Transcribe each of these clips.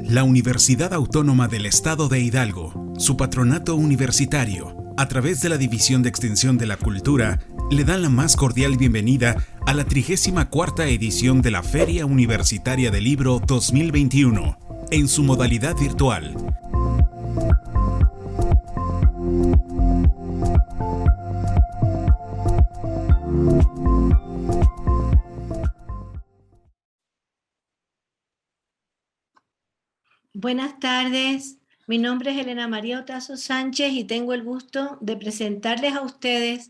La Universidad Autónoma del Estado de Hidalgo, su patronato universitario, a través de la División de Extensión de la Cultura, le dan la más cordial bienvenida a la 34ª edición de la Feria Universitaria del Libro 2021, en su modalidad virtual. Buenas tardes, mi nombre es Elena María Otazo Sánchez y tengo el gusto de presentarles a ustedes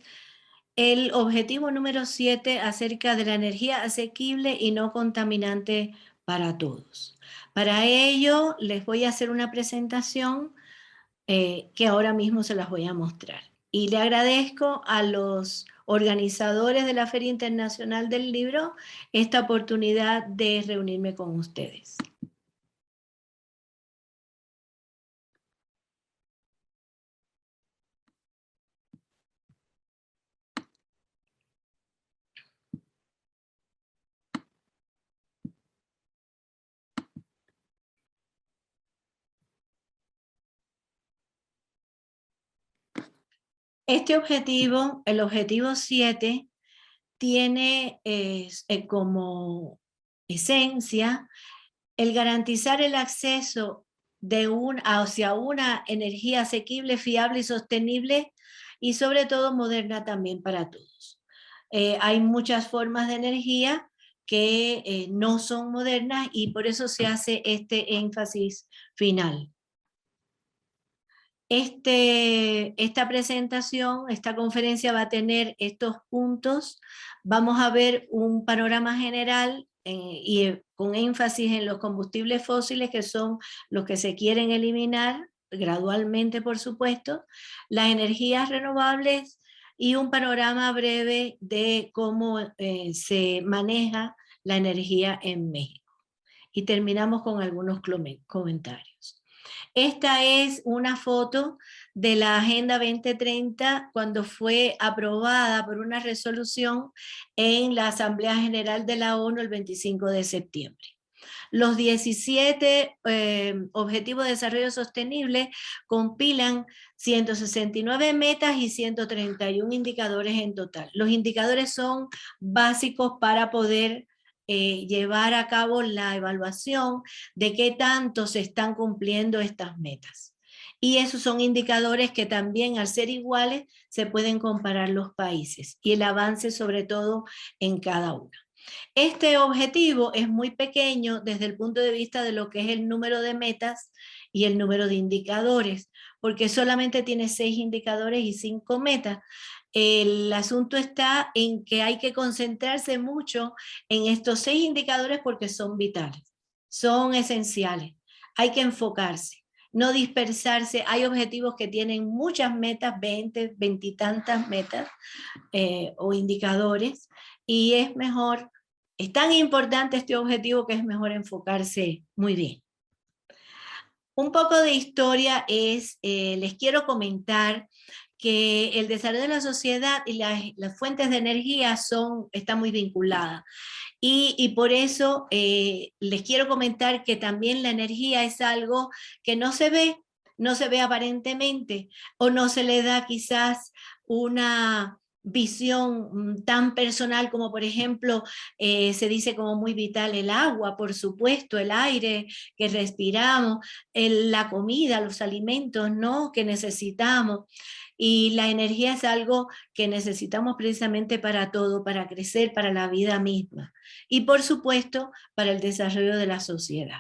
el objetivo número 7 acerca de la energía asequible y no contaminante para todos. Para ello les voy a hacer una presentación que ahora mismo se las voy a mostrar. Y le agradezco a los organizadores de la Feria Internacional del Libro esta oportunidad de reunirme con ustedes. Este objetivo, el objetivo 7, tiene como esencia el garantizar el acceso hacia una energía asequible, fiable y sostenible y sobre todo moderna también para todos. Hay muchas formas de energía que no son modernas y por eso se hace este énfasis final. Esta presentación, esta conferencia va a tener estos puntos. Vamos a ver un panorama general con énfasis en los combustibles fósiles, que son los que se quieren eliminar gradualmente, por supuesto, las energías renovables y un panorama breve de cómo se maneja la energía en México. Y terminamos con algunos comentarios. Esta es una foto de la Agenda 2030 cuando fue aprobada por una resolución en la Asamblea General de la ONU el 25 de septiembre. Los 17 Objetivos de Desarrollo Sostenible compilan 169 metas y 131 indicadores en total. Los indicadores son básicos para poder llevar a cabo la evaluación de qué tanto se están cumpliendo estas metas. Y esos son indicadores que también, al ser iguales, se pueden comparar los países y el avance sobre todo en cada uno. Este objetivo es muy pequeño desde el punto de vista de lo que es el número de metas y el número de indicadores, porque solamente tiene 6 indicadores y 5 metas. El asunto está en que hay que concentrarse mucho en estos 6 indicadores porque son vitales, son esenciales. Hay que enfocarse, no dispersarse. Hay objetivos que tienen muchas metas, 20 y tantas metas o indicadores, y es tan importante este objetivo que es mejor enfocarse muy bien. Un poco de historia les quiero comentar que el desarrollo de la sociedad y las fuentes de energía están muy vinculadas. Y por eso les quiero comentar que también la energía es algo que no se ve aparentemente, o no se le da quizás una visión tan personal como, por ejemplo, se dice como muy vital el agua, por supuesto, el aire que respiramos, la comida, los alimentos, ¿no?, que necesitamos. Y la energía es algo que necesitamos precisamente para todo, para crecer, para la vida misma. Y por supuesto, para el desarrollo de la sociedad.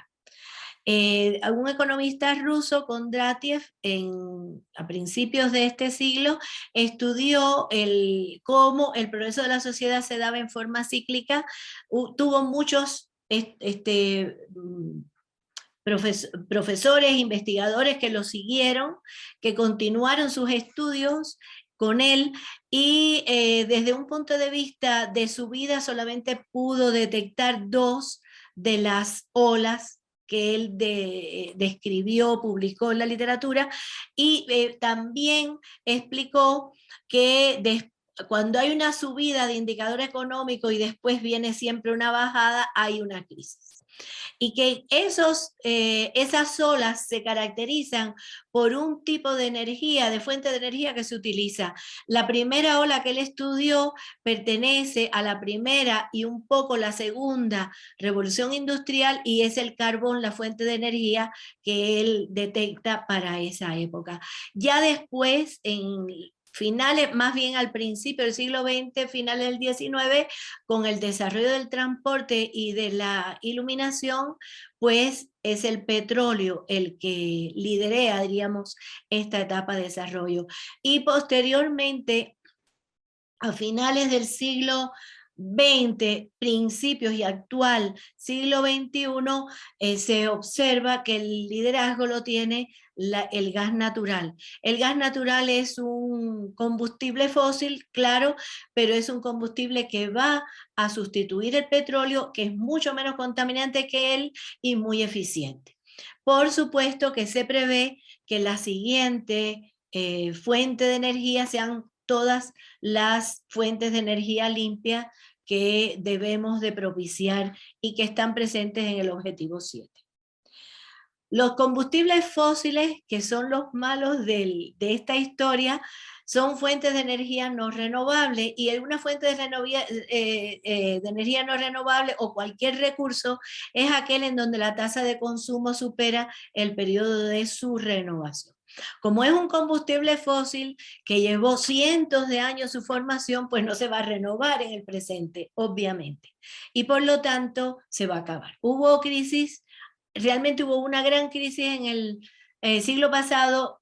Un economista ruso, Kondratiev, a principios de este siglo, estudió cómo el progreso de la sociedad se daba en forma cíclica. Tuvo muchos profesores, investigadores que lo siguieron, que continuaron sus estudios con él, y desde un punto de vista de su vida solamente pudo detectar 2 de las olas que él describió, publicó en la literatura, y también explicó que cuando hay una subida de indicador económico y después viene siempre una bajada, hay una crisis. Y que esas olas se caracterizan por un tipo de energía, de fuente de energía que se utiliza. La primera ola que él estudió pertenece a la primera y un poco la segunda revolución industrial, y es el carbón la fuente de energía que él detecta para esa época. Ya después, en finales, más bien al principio del siglo XX, finales del XIX, con el desarrollo del transporte y de la iluminación, pues es el petróleo el que lidera, diríamos, esta etapa de desarrollo. Y posteriormente, a finales del siglo XX, principios y actual siglo XXI, se observa que el liderazgo lo tiene el gas natural. El gas natural es un combustible fósil, claro, pero es un combustible que va a sustituir el petróleo, que es mucho menos contaminante que él y muy eficiente. Por supuesto que se prevé que la siguiente fuente de energía sean todas las fuentes de energía limpia que debemos de propiciar y que están presentes en el objetivo 7. Los combustibles fósiles, que son los malos de esta historia, son fuentes de energía no renovable, y una fuente de energía no renovable o cualquier recurso es aquel en donde la tasa de consumo supera el periodo de su renovación. Como es un combustible fósil que llevó cientos de años su formación, pues no se va a renovar en el presente, obviamente. Y por lo tanto, se va a acabar. Hubo crisis, realmente hubo una gran crisis en el siglo pasado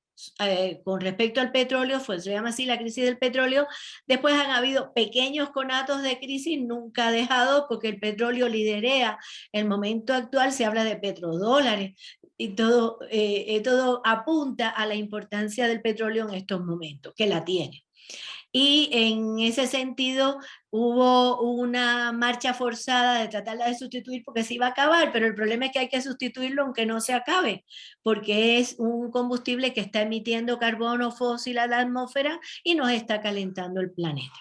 con respecto al petróleo, se llama así la crisis del petróleo. Después han habido pequeños conatos de crisis, nunca ha dejado, porque el petróleo liderea el momento actual, se habla de petrodólares, y todo apunta a la importancia del petróleo en estos momentos, que la tiene. Y en ese sentido hubo una marcha forzada de tratarla de sustituir porque se iba a acabar, pero el problema es que hay que sustituirlo aunque no se acabe, porque es un combustible que está emitiendo carbono fósil a la atmósfera y nos está calentando el planeta.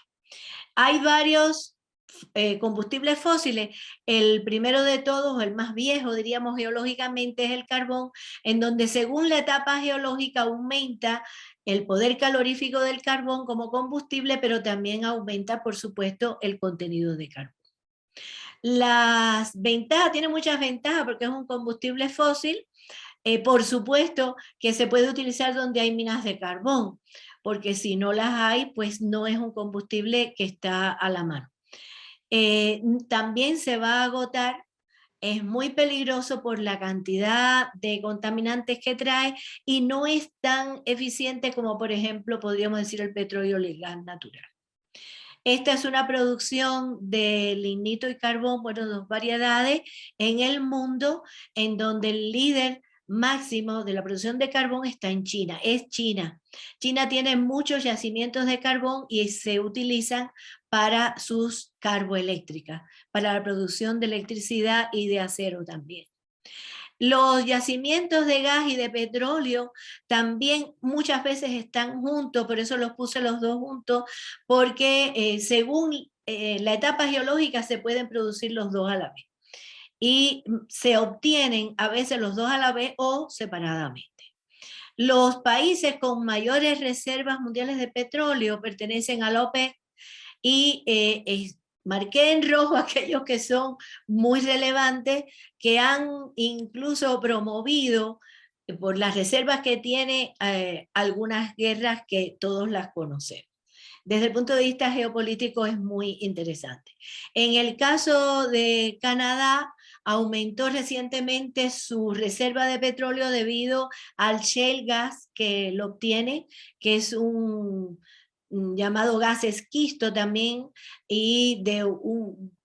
Hay varios combustibles fósiles. El primero de todos, el más viejo, diríamos geológicamente, es el carbón, en donde según la etapa geológica aumenta el poder calorífico del carbón como combustible, pero también aumenta, por supuesto, el contenido de carbón. Las ventajas, tiene muchas ventajas porque es un combustible fósil. Por supuesto que se puede utilizar donde hay minas de carbón, porque si no las hay, pues no es un combustible que está a la mano. También se va a agotar, es muy peligroso por la cantidad de contaminantes que trae y no es tan eficiente como, por ejemplo, podríamos decir el petróleo o el gas natural. Esta es una producción de lignito y carbón, bueno, dos variedades en el mundo, en donde el líder máximo de la producción de carbón está en China, es China. China tiene muchos yacimientos de carbón y se utilizan para sus carboeléctricas, para la producción de electricidad y de acero también. Los yacimientos de gas y de petróleo también muchas veces están juntos, por eso los puse los dos juntos, porque según la etapa geológica se pueden producir los dos a la vez. Y se obtienen a veces los dos a la vez o separadamente. Los países con mayores reservas mundiales de petróleo pertenecen a la OPEC y marqué en rojo aquellos que son muy relevantes, que han incluso promovido por las reservas que tiene algunas guerras que todos las conocemos. Desde el punto de vista geopolítico es muy interesante. En el caso de Canadá, aumentó recientemente su reserva de petróleo debido al shale gas que lo obtiene, que es un llamado gas esquisto también, y de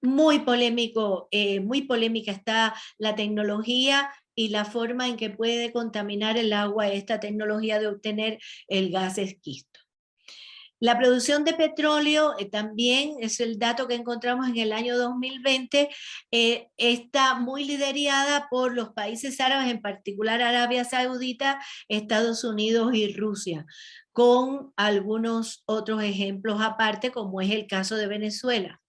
muy polémica está la tecnología y la forma en que puede contaminar el agua esta tecnología de obtener el gas esquisto. La producción de petróleo también es el dato que encontramos en el año 2020, está muy liderada por los países árabes, en particular Arabia Saudita, Estados Unidos y Rusia, con algunos otros ejemplos aparte, como es el caso de Venezuela.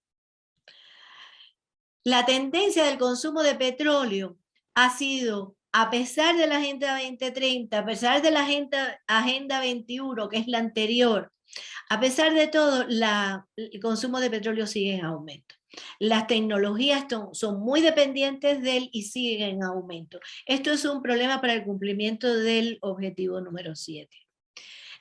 La tendencia del consumo de petróleo ha sido, a pesar de la Agenda 2030, a pesar de la Agenda 21, que es la anterior, a pesar de todo, el consumo de petróleo sigue en aumento. Las tecnologías son muy dependientes de él y siguen en aumento. Esto es un problema para el cumplimiento del objetivo número 7.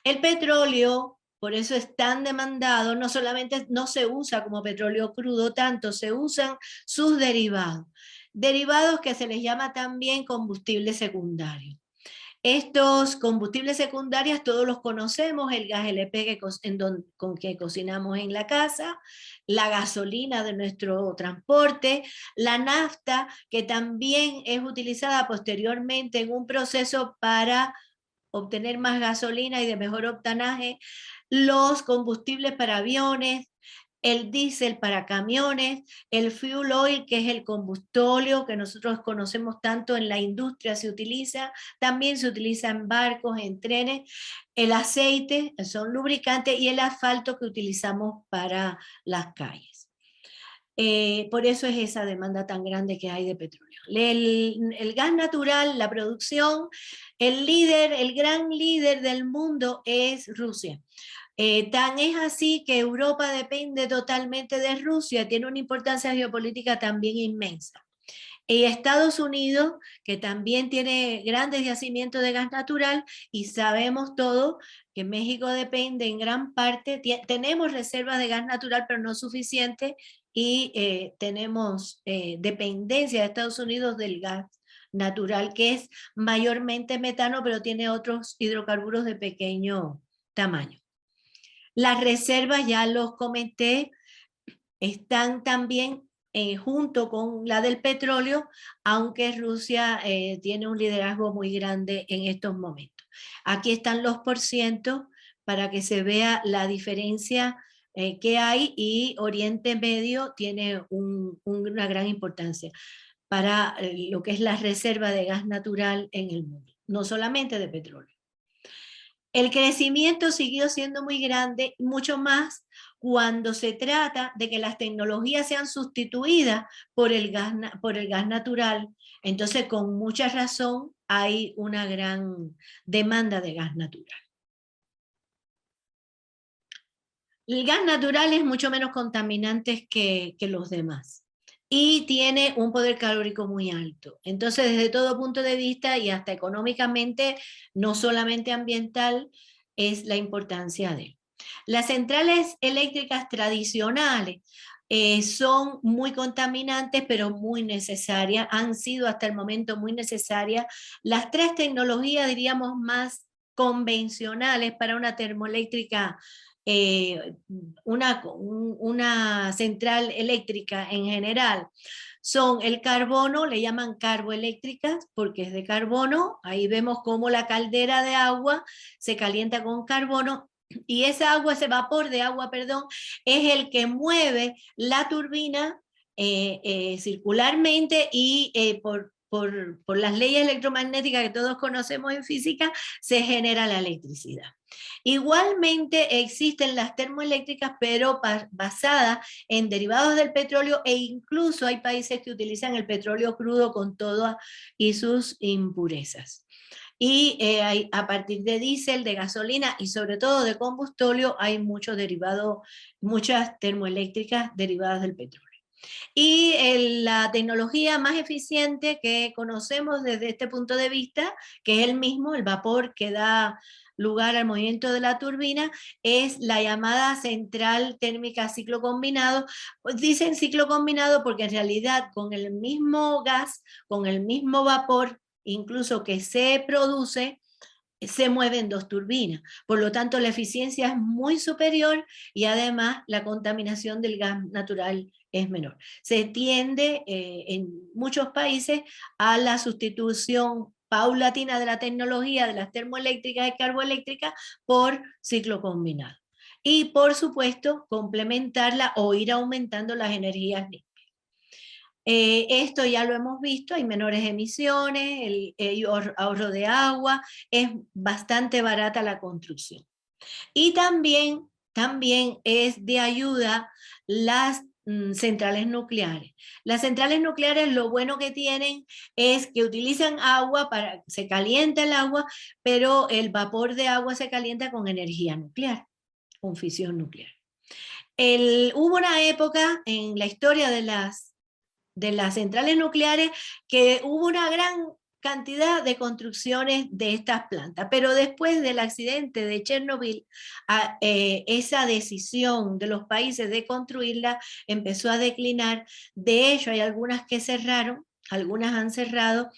El petróleo, por eso es tan demandado, no solamente no se usa como petróleo crudo, tanto se usan sus derivados. Derivados que se les llama también combustible secundario. Estos combustibles secundarios todos los conocemos, el gas LP con que cocinamos en la casa, la gasolina de nuestro transporte, la nafta que también es utilizada posteriormente en un proceso para obtener más gasolina y de mejor octanaje, los combustibles para aviones, el diésel para camiones, el fuel oil, que es el combustóleo que nosotros conocemos tanto en la industria, se utiliza, también se utiliza en barcos, en trenes, el aceite, son lubricantes, y el asfalto que utilizamos para las calles. Por eso es esa demanda tan grande que hay de petróleo. El gas natural, la producción, el gran líder del mundo es Rusia. Tan es así que Europa depende totalmente de Rusia, tiene una importancia geopolítica también inmensa. Y Estados Unidos, que también tiene grandes yacimientos de gas natural, y sabemos todo que México depende en gran parte, tenemos reservas de gas natural, pero no suficiente, y tenemos dependencia de Estados Unidos del gas natural, que es mayormente metano, pero tiene otros hidrocarburos de pequeño tamaño. Las reservas, ya los comenté, están también junto con la del petróleo, aunque Rusia tiene un liderazgo muy grande en estos momentos. Aquí están los porcientos para que se vea la diferencia que hay, y Oriente Medio tiene una gran importancia para lo que es la reserva de gas natural en el mundo, no solamente de petróleo. El crecimiento siguió siendo muy grande, mucho más cuando se trata de que las tecnologías sean sustituidas por el gas natural. Entonces, con mucha razón, hay una gran demanda de gas natural. El gas natural es mucho menos contaminante que los demás y tiene un poder calórico muy alto. Entonces, desde todo punto de vista y hasta económicamente, no solamente ambiental, es la importancia de él. Las centrales eléctricas tradicionales son muy contaminantes, pero muy necesarias, han sido hasta el momento muy necesarias. Las tres tecnologías, diríamos, más convencionales para una termoeléctrica, una central eléctrica en general, son el carbono, le llaman carboeléctricas porque es de carbono. Ahí vemos cómo la caldera de agua se calienta con carbono, y esa agua, ese vapor de agua, perdón, es el que mueve la turbina circularmente, y por las leyes electromagnéticas que todos conocemos en física, se genera la electricidad. Igualmente existen las termoeléctricas, pero basadas en derivados del petróleo, e incluso hay países que utilizan el petróleo crudo con todas y sus impurezas. Y a partir de diésel, de gasolina y sobre todo de combustóleo, hay muchos derivados, muchas termoeléctricas derivadas del petróleo. Y la tecnología más eficiente que conocemos desde este punto de vista, que es el mismo, el vapor que da lugar al movimiento de la turbina, es la llamada central térmica ciclo combinado. Pues dicen ciclo combinado porque en realidad con el mismo gas, con el mismo vapor, incluso que se produce, se mueven dos turbinas. Por lo tanto, la eficiencia es muy superior y además la contaminación del gas natural es menor. Se tiende en muchos países a la sustitución paulatina de la tecnología de las termoeléctricas y carboeléctricas por ciclo combinado. Y por supuesto, complementarla o ir aumentando las energías limpias. Esto ya lo hemos visto, hay menores emisiones, el ahorro de agua, es bastante barata la construcción. Y también es de ayuda las centrales nucleares. Las centrales nucleares lo bueno que tienen es que utilizan agua se calienta el agua, pero el vapor de agua se calienta con energía nuclear, con fisión nuclear. Hubo una época en la historia de las centrales nucleares que hubo una gran cantidad de construcciones de estas plantas, pero después del accidente de Chernobyl, esa decisión de los países de construirla empezó a declinar. De hecho, hay algunas que cerraron, algunas han cerrado,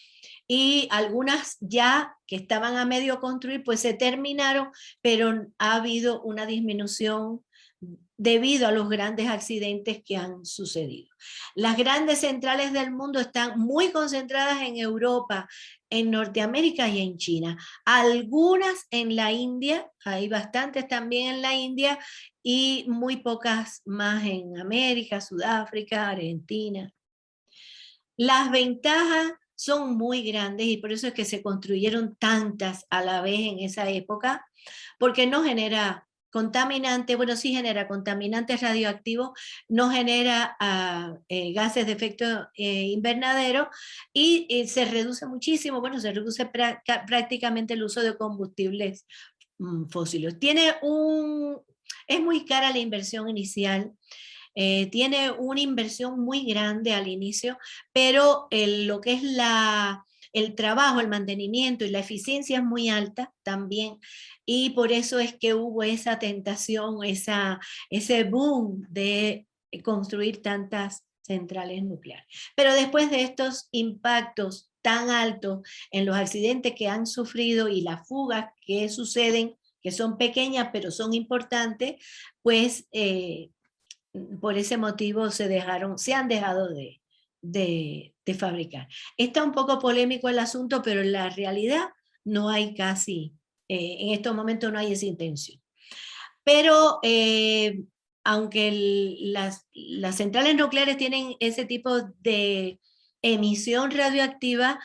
y algunas ya que estaban a medio construir, pues se terminaron, pero ha habido una disminución debido a los grandes accidentes que han sucedido. Las grandes centrales del mundo están muy concentradas en Europa, en Norteamérica y en China. Algunas en la India, hay bastantes también en la India, y muy pocas más en América, Sudáfrica, Argentina. Las ventajas son muy grandes y por eso es que se construyeron tantas a la vez en esa época, porque no genera contaminantes, bueno, sí genera contaminantes radioactivos, no genera gases de efecto invernadero y se reduce muchísimo, bueno, se reduce prácticamente el uso de combustibles fósiles. Es muy cara la inversión inicial. Tiene una inversión muy grande al inicio, pero lo que es el trabajo, el mantenimiento y la eficiencia es muy alta también, y por eso es que hubo esa tentación, ese boom de construir tantas centrales nucleares. Pero después de estos impactos tan altos en los accidentes que han sufrido y las fugas que suceden, que son pequeñas pero son importantes, pues por ese motivo se han dejado de fabricar. Está un poco polémico el asunto, pero en la realidad no hay casi, en estos momentos no hay esa intención. Pero aunque las centrales nucleares tienen ese tipo de emisión radioactiva,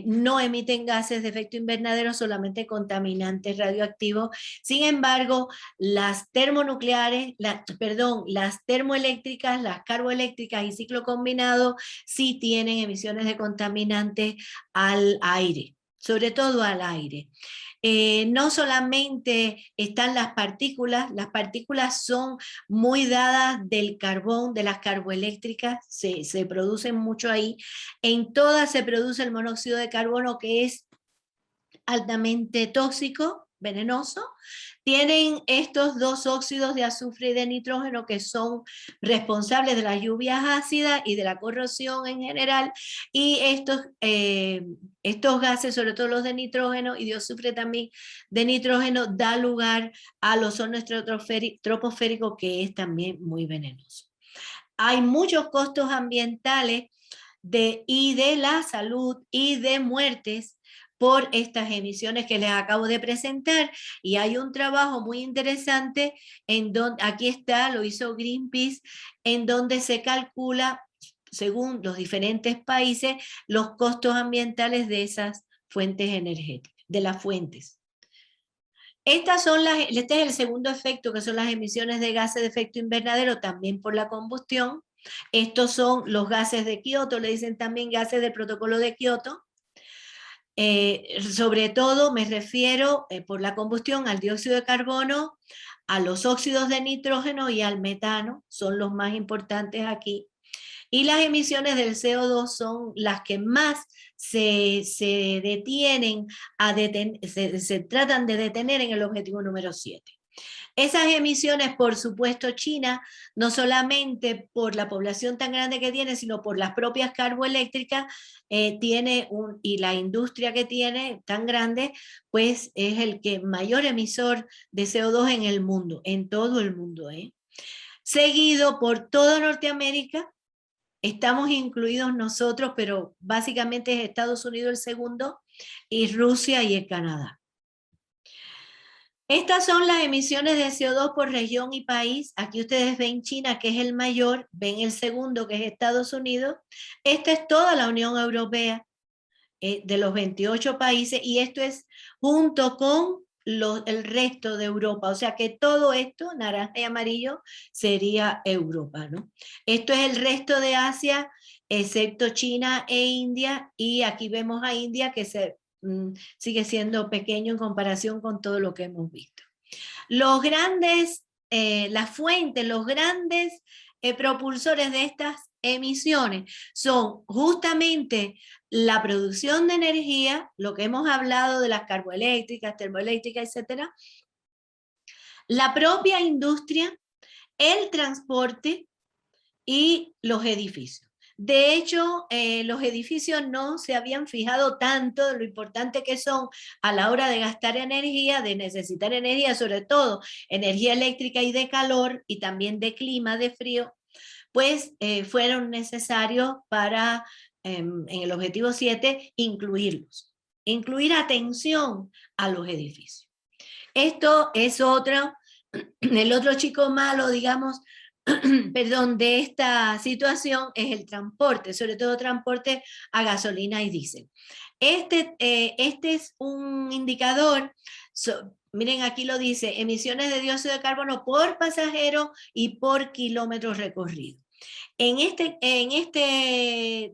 no emiten gases de efecto invernadero, solamente contaminantes radioactivos. Sin embargo, las termonucleares, las termoeléctricas, las carboeléctricas y ciclo combinado sí tienen emisiones de contaminantes al aire, sobre todo al aire. No solamente están las partículas son muy dadas del carbón, de las carboeléctricas, se producen mucho ahí. En todas se produce el monóxido de carbono, que es altamente tóxico, venenoso. Tienen estos dos óxidos de azufre y de nitrógeno que son responsables de las lluvias ácidas y de la corrosión en general, y estos gases, sobre todo los de nitrógeno y de azufre también de nitrógeno, da lugar al ozono troposférico, que es también muy venenoso. Hay muchos costos ambientales y de la salud y de muertes por estas emisiones que les acabo de presentar, y hay un trabajo muy interesante en donde, aquí está, lo hizo Greenpeace, en donde se calcula, según los diferentes países, los costos ambientales de esas fuentes energéticas, de las fuentes. Este es el segundo efecto, que son las emisiones de gases de efecto invernadero, también por la combustión. Estos son los gases de Kioto, le dicen también gases del protocolo de Kioto. Sobre todo me refiero por la combustión al dióxido de carbono, a los óxidos de nitrógeno y al metano, son los más importantes aquí. Y las emisiones del CO2 son las que más se detienen, se tratan de detener en el objetivo número 7. Esas emisiones, por supuesto, China, no solamente por la población tan grande que tiene, sino por las propias carboeléctricas, y la industria que tiene tan grande, pues es el que mayor emisor de CO2 en el mundo, en todo el mundo. Seguido por toda Norteamérica, estamos incluidos nosotros, pero básicamente es Estados Unidos el segundo, y Rusia y el Canadá. Estas son las emisiones de CO2 por región y país. Aquí ustedes ven China, que es el mayor, ven el segundo, que es Estados Unidos. Esta es toda la Unión Europea, de los 28 países, y esto es junto con el resto de Europa. O sea que todo esto, naranja y amarillo, sería Europa, ¿no? Esto es el resto de Asia, excepto China e India, y aquí vemos a India que sigue siendo pequeño en comparación con todo lo que hemos visto. Los grandes, las fuentes, los grandes propulsores de estas emisiones son justamente la producción de energía, lo que hemos hablado de las carboeléctricas, termoeléctricas, etcétera, la propia industria, el transporte y los edificios. De hecho, los edificios no se habían fijado tanto de lo importante que son a la hora de gastar energía, de necesitar energía, sobre todo energía eléctrica y de calor, y también de clima, de frío, pues fueron necesarios para, en el objetivo 7, incluirlos. Incluir atención a los edificios. Esto es el otro chico malo, digamos, perdón, de esta situación es el transporte, sobre todo transporte a gasolina y diésel. Este es un indicador, miren aquí lo dice, emisiones de dióxido de carbono por pasajero y por kilómetros recorridos. De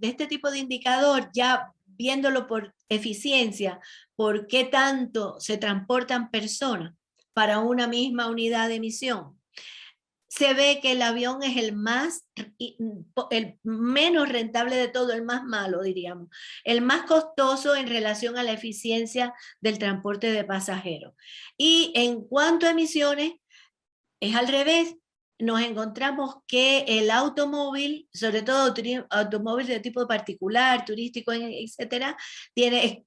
este tipo de indicador, ya viéndolo por eficiencia, por qué tanto se transportan personas para una misma unidad de emisión, se ve que el avión es el menos rentable de todo, el más malo, diríamos, el más costoso en relación a la eficiencia del transporte de pasajeros. Y en cuanto a emisiones, es al revés. Nos encontramos que el automóvil, sobre todo automóvil de tipo particular, turístico, etcétera, tiene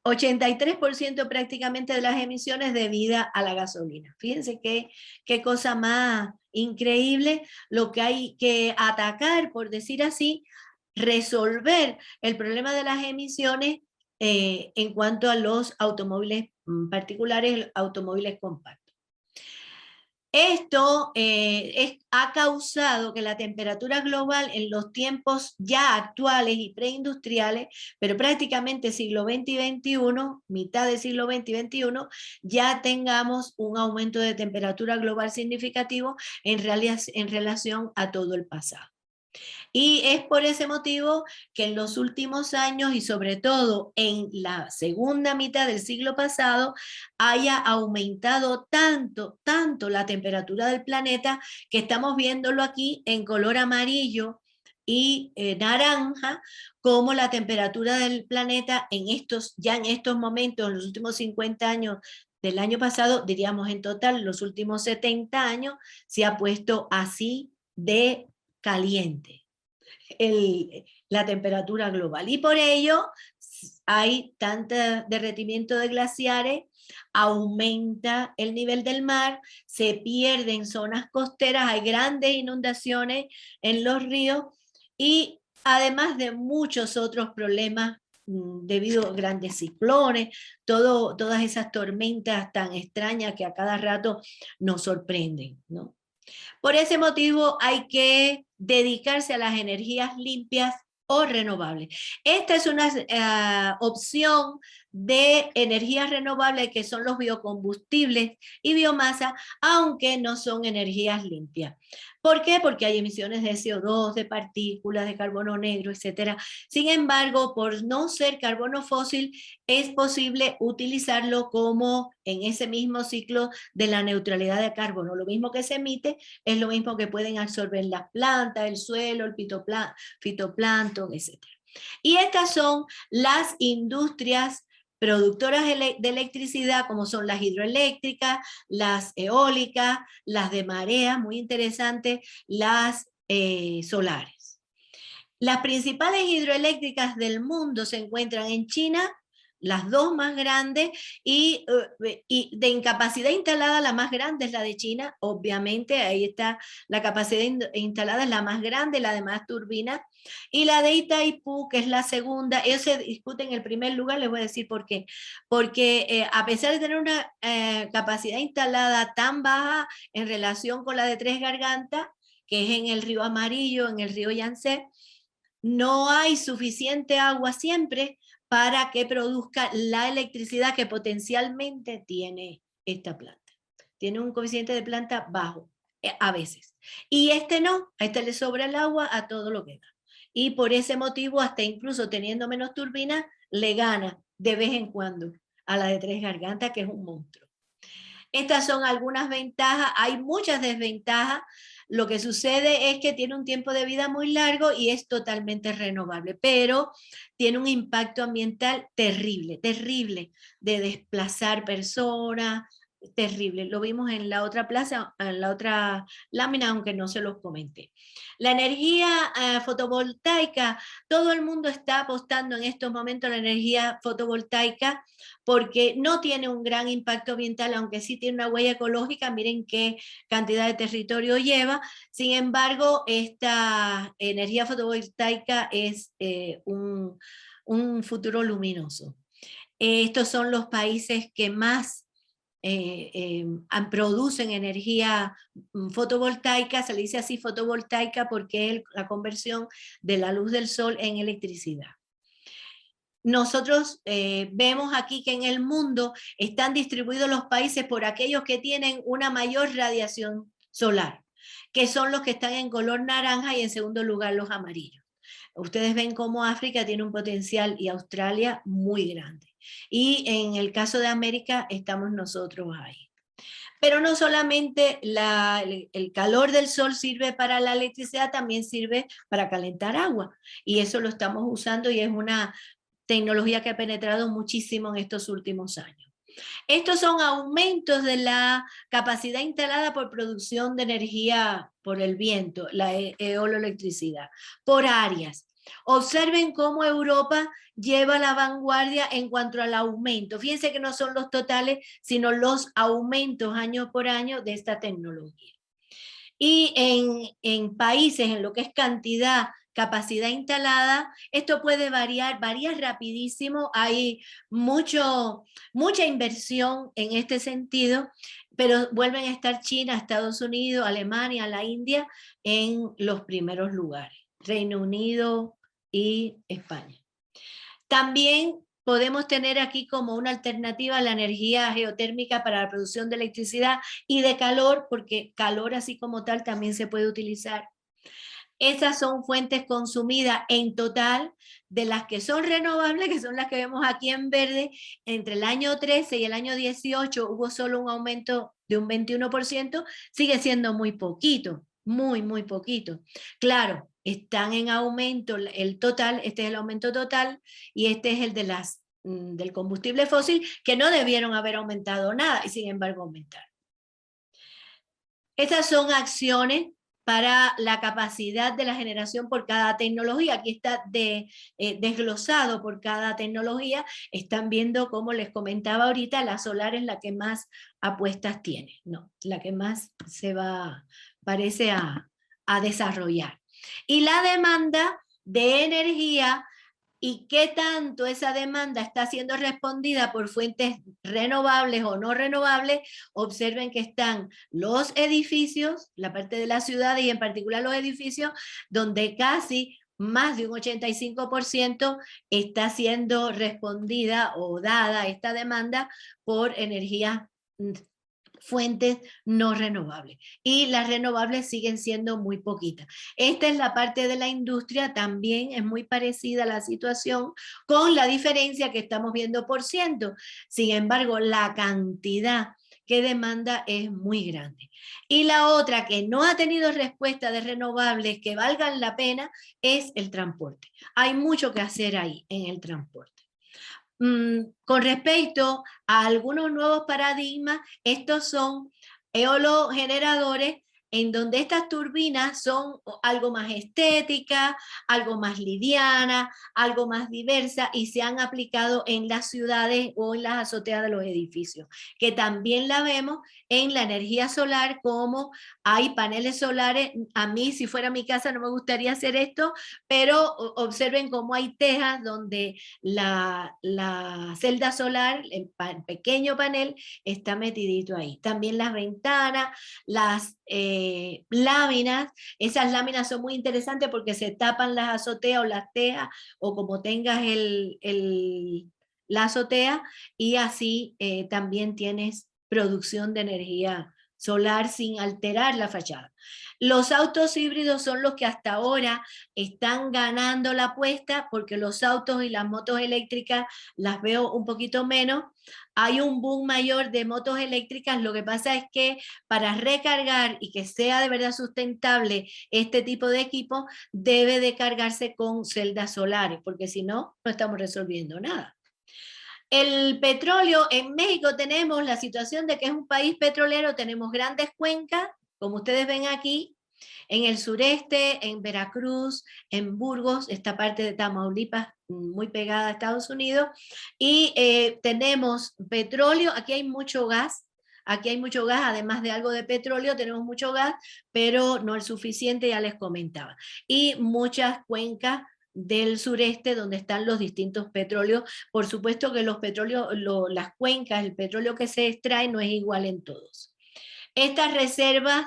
83% prácticamente de las emisiones debidas a la gasolina. Fíjense qué cosa más increíble, lo que hay que atacar, por decir así, resolver el problema de las emisiones en cuanto a los automóviles particulares, automóviles compactos. Esto ha causado que la temperatura global en los tiempos ya actuales y preindustriales, pero prácticamente siglo XX y XXI, mitad del siglo XX y XXI, ya tengamos un aumento de temperatura global significativo en relación a todo el pasado. Y es por ese motivo que en los últimos años y sobre todo en la segunda mitad del siglo pasado haya aumentado tanto la temperatura del planeta que estamos viéndolo aquí en color amarillo y naranja, como la temperatura del planeta ya en estos momentos, en los últimos 50 años del año pasado, diríamos en total, los últimos 70 años, se ha puesto así de caliente la temperatura global. Y por ello hay tanto derretimiento de glaciares, aumenta el nivel del mar, se pierden zonas costeras, hay grandes inundaciones en los ríos y además de muchos otros problemas debido a grandes ciclones, todas esas tormentas tan extrañas que a cada rato nos sorprenden, ¿no? Por ese motivo hay que dedicarse a las energías limpias o renovables. Esta es una opción de energías renovables que son los biocombustibles y biomasa, aunque no son energías limpias. ¿Por qué? Porque hay emisiones de CO2, de partículas, de carbono negro, etc. Sin embargo, por no ser carbono fósil, es posible utilizarlo como en ese mismo ciclo de la neutralidad de carbono. Lo mismo que se emite es lo mismo que pueden absorber las plantas, el suelo, el fitoplancton, etc. Y estas son las industrias productoras de electricidad, como son las hidroeléctricas, las eólicas, las de marea, muy interesante, las solares. Las principales hidroeléctricas del mundo se encuentran en China, las dos más grandes, y de incapacidad instalada la más grande es la de China, obviamente, ahí está la capacidad instalada, es la más grande, la de más turbinas, y la de Itaipú, que es la segunda, ellos se discuten en el primer lugar, les voy a decir por qué, porque a pesar de tener una capacidad instalada tan baja en relación con la de Tres Gargantas, que es en el río Amarillo, en el río Yangtze, no hay suficiente agua siempre para que produzca la electricidad que potencialmente tiene esta planta. Tiene un coeficiente de planta bajo, a veces. Y este no, a este le sobra el agua a todo lo que da. Y por ese motivo, hasta incluso teniendo menos turbinas, le gana de vez en cuando a la de Tres Gargantas, que es un monstruo. Estas son algunas ventajas, hay muchas desventajas. Lo que sucede es que tiene un tiempo de vida muy largo y es totalmente renovable, pero tiene un impacto ambiental terrible, terrible, de desplazar personas, terrible. Lo vimos en la otra plaza, en la otra lámina, aunque no se los comenté. La energía fotovoltaica, todo el mundo está apostando en estos momentos a la energía fotovoltaica porque no tiene un gran impacto ambiental, aunque sí tiene una huella ecológica. Miren qué cantidad de territorio lleva. Sin embargo, esta energía fotovoltaica es un futuro luminoso. Estos son los países que más producen energía fotovoltaica. Se le dice así fotovoltaica porque es la conversión de la luz del sol en electricidad. Nosotros vemos aquí que en el mundo están distribuidos los países por aquellos que tienen una mayor radiación solar, que son los que están en color naranja, y en segundo lugar los amarillos. Ustedes ven cómo África tiene un potencial y Australia muy grande. Y en el caso de América estamos nosotros ahí. Pero no solamente el calor del sol sirve para la electricidad, también sirve para calentar agua. Y eso lo estamos usando y es una tecnología que ha penetrado muchísimo en estos últimos años. Estos son aumentos de la capacidad instalada por producción de energía por el viento, la eoloelectricidad, por áreas. Observen cómo Europa lleva la vanguardia en cuanto al aumento. Fíjense que no son los totales, sino los aumentos año por año de esta tecnología. Y en países, en lo que es cantidad, capacidad instalada, esto puede variar, varía rapidísimo. Hay mucha inversión en este sentido, pero vuelven a estar China, Estados Unidos, Alemania, la India en los primeros lugares, Reino Unido y España. También podemos tener aquí como una alternativa a la energía geotérmica para la producción de electricidad y de calor, porque calor así como tal también se puede utilizar. Esas son fuentes consumidas en total de las que son renovables, que son las que vemos aquí en verde. Entre el año 13 y el año 18 hubo solo un aumento de un 21%, sigue siendo muy poquito, muy, muy poquito. Claro, están en aumento el total, este es el aumento total y este es el de del combustible fósil, que no debieron haber aumentado nada y sin embargo aumentaron. Estas son acciones para la capacidad de la generación por cada tecnología. Aquí está desglosado por cada tecnología. Están viendo, como les comentaba ahorita, la solar es la que más apuestas tiene, no, la que más parece a desarrollar. Y la demanda de energía y qué tanto esa demanda está siendo respondida por fuentes renovables o no renovables. Observen que están los edificios, la parte de la ciudad y en particular los edificios, donde casi más de un 85% está siendo respondida o dada esta demanda por energía fuentes no renovables, y las renovables siguen siendo muy poquitas. Esta es la parte de la industria, también es muy parecida a la situación, con la diferencia que estamos viendo por ciento. Sin embargo, la cantidad que demanda es muy grande. Y la otra que no ha tenido respuesta de renovables que valgan la pena es el transporte. Hay mucho que hacer ahí en el transporte. Con respecto a algunos nuevos paradigmas, estos son eologeneradores en donde estas turbinas son algo más estéticas, algo más livianas, algo más diversas, y se han aplicado en las ciudades o en las azoteas de los edificios, que también la vemos en la energía solar, como hay paneles solares. A mí, si fuera mi casa, no me gustaría hacer esto, pero observen cómo hay tejas donde la celda solar, el pequeño panel, está metidito ahí. También las ventanas, las láminas. Esas láminas son muy interesantes porque se tapan las azoteas o las tejas o como tengas la azotea, y así también tienes producción de energía solar sin alterar la fachada. Los autos híbridos son los que hasta ahora están ganando la apuesta, porque los autos y las motos eléctricas las veo un poquito menos. Hay un boom mayor de motos eléctricas. Lo que pasa es que para recargar y que sea de verdad sustentable este tipo de equipo, debe de cargarse con celdas solares, porque si no, no estamos resolviendo nada. El petróleo, en México tenemos la situación de que es un país petrolero, tenemos grandes cuencas, como ustedes ven aquí, en el sureste, en Veracruz, en Burgos, esta parte de Tamaulipas, muy pegada a Estados Unidos, y tenemos petróleo, aquí hay mucho gas, además de algo de petróleo, tenemos mucho gas, pero no el suficiente, ya les comentaba, y muchas cuencas del sureste donde están los distintos petróleos. Por supuesto que los petróleos, las cuencas, el petróleo que se extrae no es igual en todos. Estas reservas,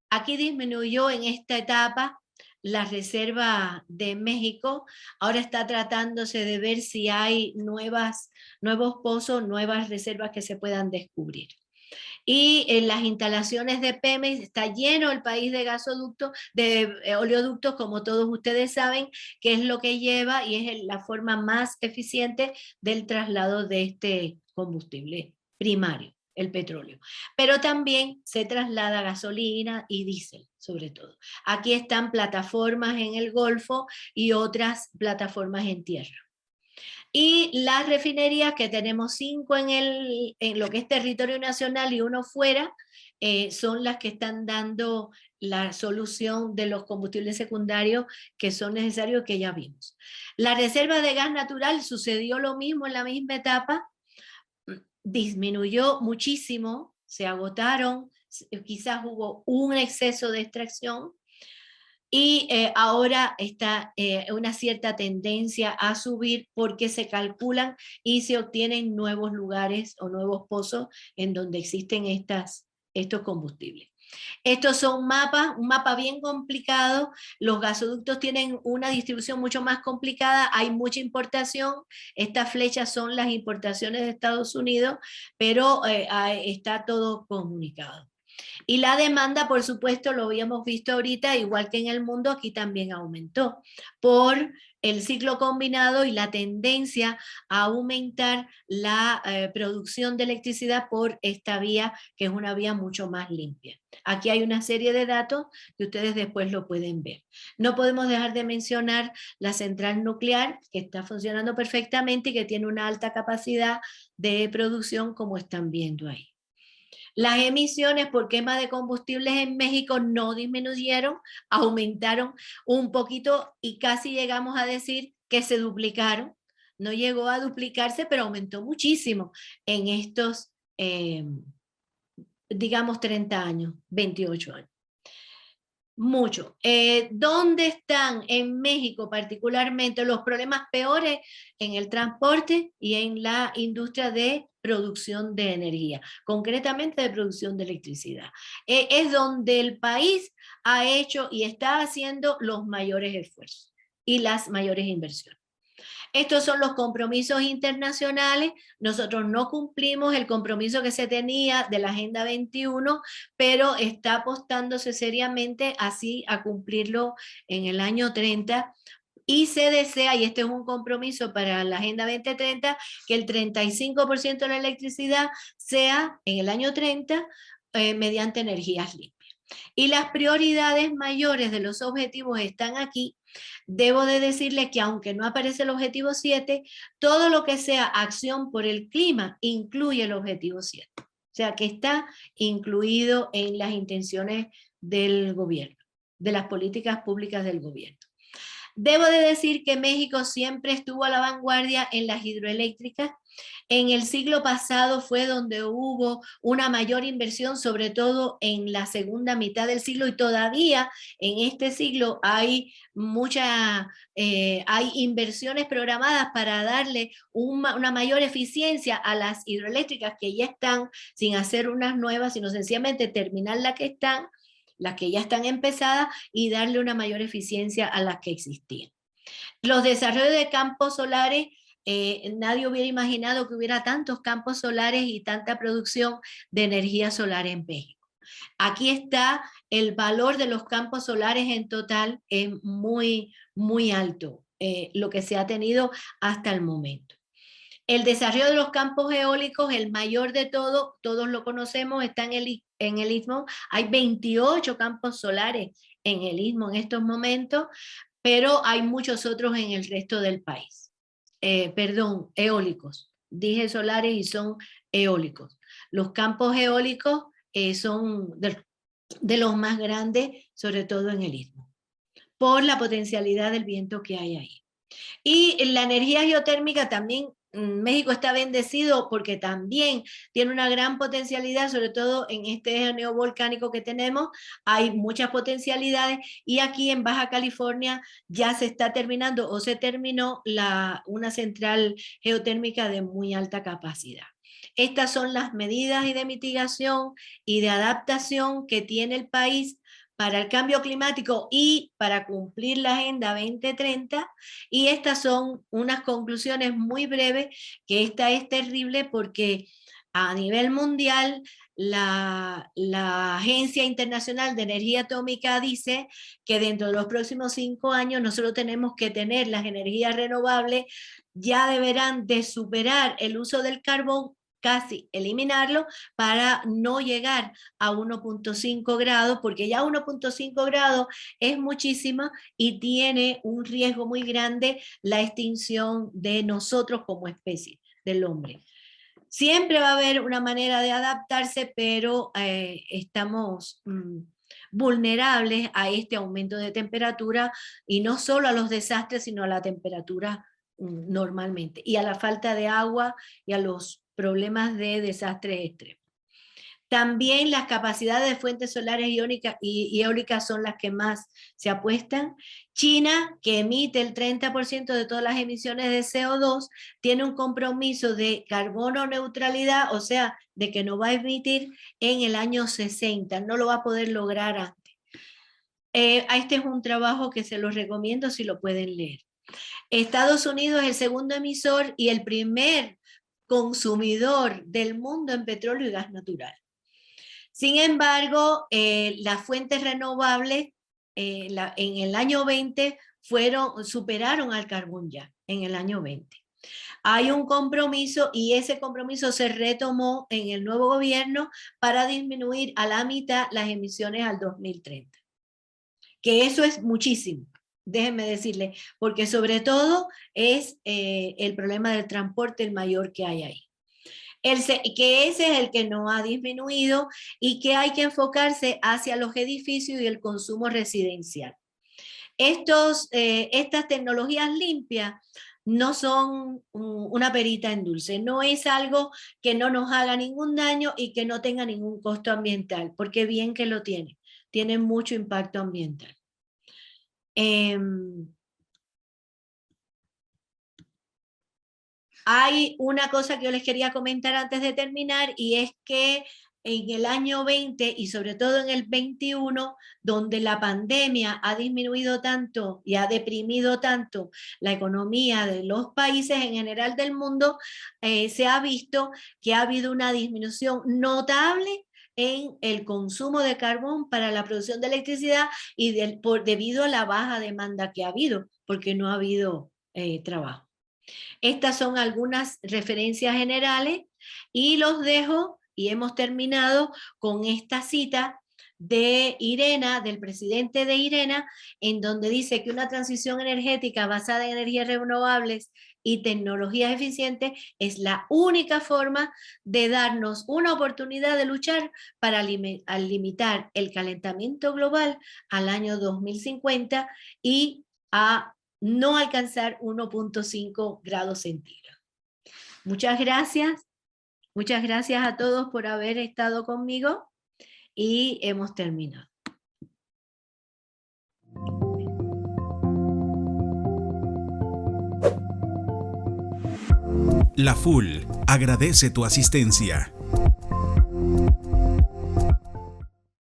aquí disminuyó en esta etapa la reserva de México. Ahora está tratándose de ver si hay nuevos pozos, nuevas reservas que se puedan descubrir. Y en las instalaciones de Pemex está lleno el país de gasoductos, de oleoductos, como todos ustedes saben, que es lo que lleva y es la forma más eficiente del traslado de este combustible primario, el petróleo. Pero también se traslada gasolina y diésel, sobre todo. Aquí están plataformas en el Golfo y otras plataformas en tierra. Y las refinerías, que tenemos 5 en lo que es territorio nacional y 1 fuera, son las que están dando la solución de los combustibles secundarios que son necesarios, que ya vimos. La reserva de gas natural sucedió lo mismo en la misma etapa, disminuyó muchísimo, se agotaron, quizás hubo un exceso de extracción, y ahora está una cierta tendencia a subir porque se calculan y se obtienen nuevos lugares o nuevos pozos en donde existen estos combustibles. Estos son un mapa bien complicado. Los gasoductos tienen una distribución mucho más complicada, hay mucha importación. Estas flechas son las importaciones de Estados Unidos, pero está todo comunicado. Y la demanda, por supuesto, lo habíamos visto ahorita, igual que en el mundo, aquí también aumentó por el ciclo combinado y la tendencia a aumentar la producción de electricidad por esta vía, que es una vía mucho más limpia. Aquí hay una serie de datos que ustedes después lo pueden ver. No podemos dejar de mencionar la central nuclear, que está funcionando perfectamente y que tiene una alta capacidad de producción, como están viendo ahí. Las emisiones por quema de combustibles en México no disminuyeron, aumentaron un poquito y casi llegamos a decir que se duplicaron. No llegó a duplicarse, pero aumentó muchísimo en estos, digamos, 30 años, 28 años. Mucho. ¿Dónde están en México particularmente los problemas peores? En el transporte y en la industria de producción de energía, concretamente de producción de electricidad. Es donde el país ha hecho y está haciendo los mayores esfuerzos y las mayores inversiones. Estos son los compromisos internacionales. Nosotros no cumplimos el compromiso que se tenía de la Agenda 21, pero está apostándose seriamente así a cumplirlo en el año 30. Y se desea, y este es un compromiso para la Agenda 2030, que el 35% de la electricidad sea en el año 30 mediante energías limpias. Y las prioridades mayores de los objetivos están aquí. Debo de decirles que aunque no aparece el objetivo 7, todo lo que sea acción por el clima incluye el objetivo 7. O sea que está incluido en las intenciones del gobierno, de las políticas públicas del gobierno. Debo de decir que México siempre estuvo a la vanguardia en las hidroeléctricas. En el siglo pasado fue donde hubo una mayor inversión, sobre todo en la segunda mitad del siglo, y todavía en este siglo hay hay inversiones programadas para darle una mayor eficiencia a las hidroeléctricas que ya están, sin hacer unas nuevas, sino sencillamente terminar las que están, las que ya están empezadas y darle una mayor eficiencia a las que existían. Los desarrollos de campos solares, nadie hubiera imaginado que hubiera tantos campos solares y tanta producción de energía solar en México. Aquí está el valor de los campos solares en total, es muy, muy alto, lo que se ha tenido hasta el momento. El desarrollo de los campos eólicos, el mayor de todo, todos lo conocemos, está en el Istmo. Hay 28 campos solares en el Istmo en estos momentos, pero hay muchos otros en el resto del país. Perdón, eólicos. Dije solares y son eólicos. Los campos eólicos son de los más grandes, sobre todo en el Istmo, por la potencialidad del viento que hay ahí. Y la energía geotérmica también, México está bendecido porque también tiene una gran potencialidad, sobre todo en este neovolcánico que tenemos, hay muchas potencialidades, y aquí en Baja California ya se está terminando o se terminó una central geotérmica de muy alta capacidad. Estas son las medidas de mitigación y de adaptación que tiene el país para el cambio climático y para cumplir la Agenda 2030, y estas son unas conclusiones muy breves, que esta es terrible porque a nivel mundial la Agencia Internacional de Energía Atómica dice que dentro de los próximos 5 años nosotros tenemos que tener las energías renovables, ya deberán de superar el uso del carbón, casi eliminarlo, para no llegar a 1.5 grados, porque ya 1.5 grados es muchísimo y tiene un riesgo muy grande la extinción de nosotros como especie, del hombre. Siempre va a haber una manera de adaptarse, pero estamos vulnerables a este aumento de temperatura, y no solo a los desastres, sino a la temperatura normalmente, y a la falta de agua y a los problemas de desastres extremos. También las capacidades de fuentes solares y eólicas son las que más se apuestan. China, que emite el 30% de todas las emisiones de CO2, tiene un compromiso de carbono neutralidad, o sea, de que no va a emitir en el año 60, no lo va a poder lograr antes. Este es un trabajo que se los recomiendo si lo pueden leer. Estados Unidos es el segundo emisor y el primer consumidor del mundo en petróleo y gas natural. Sin embargo, las fuentes renovables en el año 20 superaron al carbón ya, en el año 20. Hay un compromiso, y ese compromiso se retomó en el nuevo gobierno para disminuir a la mitad las emisiones al 2030. Que eso es muchísimo, déjenme decirle, porque sobre todo es el problema del transporte el mayor que hay ahí. Que ese es el que no ha disminuido, y que hay que enfocarse hacia los edificios y el consumo residencial. Estas tecnologías limpias no son una perita en dulce, no es algo que no nos haga ningún daño y que no tenga ningún costo ambiental, porque bien que lo tiene mucho impacto ambiental. Hay una cosa que yo les quería comentar antes de terminar, y es que en el año 20 y sobre todo en el 21, donde la pandemia ha disminuido tanto y ha deprimido tanto la economía de los países en general del mundo, se ha visto que ha habido una disminución notable en el consumo de carbón para la producción de electricidad, y debido a la baja demanda que ha habido, porque no ha habido trabajo. Estas son algunas referencias generales y los dejo, y hemos terminado con esta cita de IRENA, del presidente de IRENA, en donde dice que una transición energética basada en energías renovables y tecnologías eficientes es la única forma de darnos una oportunidad de luchar para limitar el calentamiento global al año 2050 y a no alcanzar 1.5 grados centígrados. Muchas gracias a todos por haber estado conmigo, y hemos terminado. La FUL agradece tu asistencia.